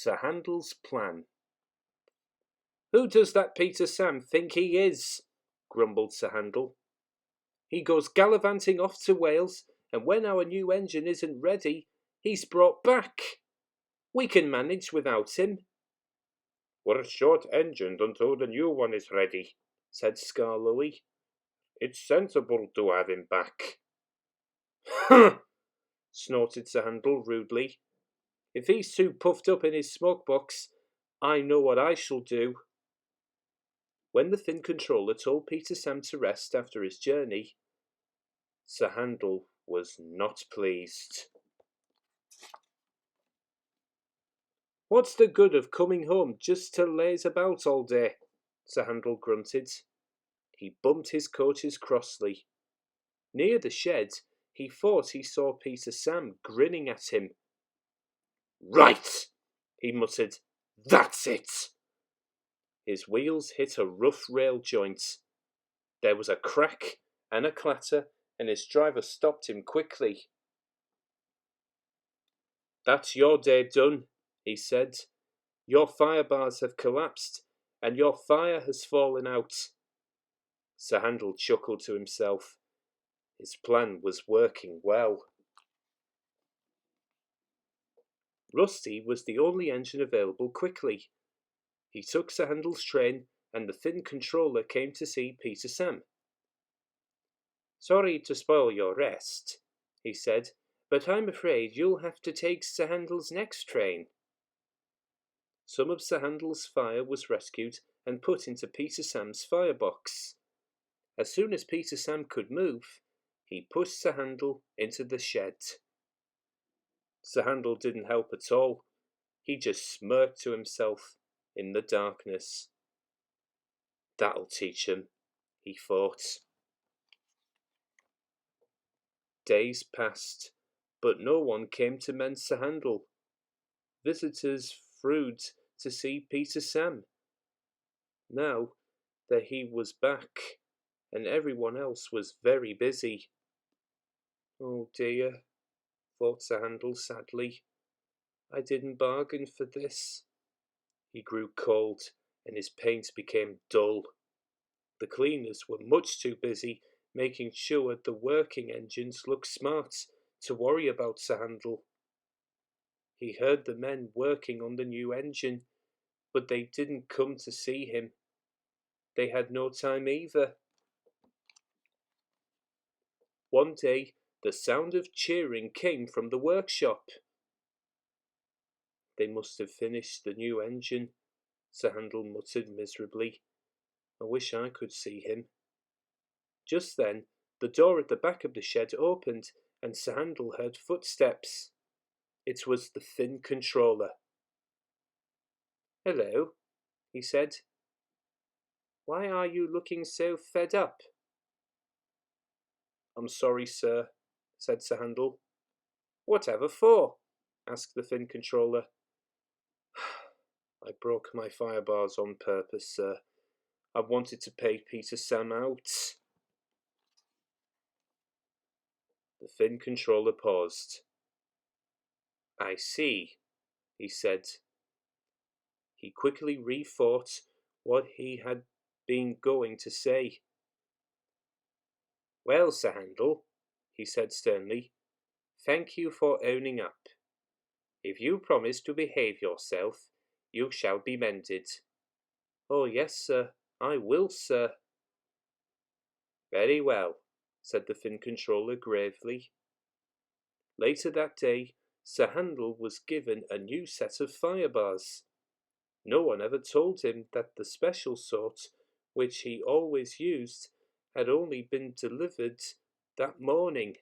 Sir Handel's Plan. "Who does that Peter Sam think he is?" grumbled Sir Handel. "He goes gallivanting off to Wales, and when our new engine isn't ready, he's brought back. We can manage without him." "We're short engined until the new one is ready," said Scar Louis. "It's sensible to have him back." "Huh!" snorted Sir Handel rudely. "If he's too puffed up in his smoke box, I know what I shall do." When the Thin Controller told Peter Sam to rest after his journey, Sir Handel was not pleased. "What's the good of coming home just to laze about all day?" Sir Handel grunted. He bumped his coaches crossly. Near the shed, he thought he saw Peter Sam grinning at him. "Right!" he muttered. "That's it!" His wheels hit a rough rail joint. There was a crack and a clatter, and his driver stopped him quickly. "That's your day done," he said. "Your fire bars have collapsed, and your fire has fallen out." Sir Handel chuckled to himself. His plan was working well. Rusty was the only engine available quickly. He took Sir Handel's train, and the Thin Controller came to see Peter Sam. "Sorry to spoil your rest," he said, "but I'm afraid you'll have to take Sir Handel's next train." Some of Sir Handel's fire was rescued and put into Peter Sam's firebox. As soon as Peter Sam could move, he pushed Sir Handel into the shed. Sir Handel didn't help at all. He just smirked to himself in the darkness. "That'll teach him," he thought. Days passed, but no one came to mend Sir Handel. Visitors frued to see Peter Sam. Now that he was back, and everyone else was very busy. "Oh dear," thought Sir Handel sadly. "I didn't bargain for this." He grew cold, and his paint became dull. The cleaners were much too busy making sure the working engines looked smart to worry about Sir Handel. He heard the men working on the new engine, but they didn't come to see him. They had no time either. One day, the sound of cheering came from the workshop. "They must have finished the new engine," Sir Handel muttered miserably. "I wish I could see him." Just then, the door at the back of the shed opened, and Sir Handel heard footsteps. It was the Thin Controller. "Hello," he said. "Why are you looking so fed up?" "I'm sorry, sir," said Sir Handel. "Whatever for?" asked the Thin Controller. "I broke my fire bars on purpose, sir. I wanted to pay Peter Sam out." The Thin Controller paused. "I see," he said. He quickly rethought what he had been going to say. "Well, Sir Handel," he said sternly, "thank you for owning up. If you promise to behave yourself, you shall be mended." "Oh, yes, sir, I will, sir." "Very well," said the Thin Controller gravely. Later that day, Sir Handel was given a new set of fire bars. No one ever told him that the special sort, which he always used, had only been delivered that morning.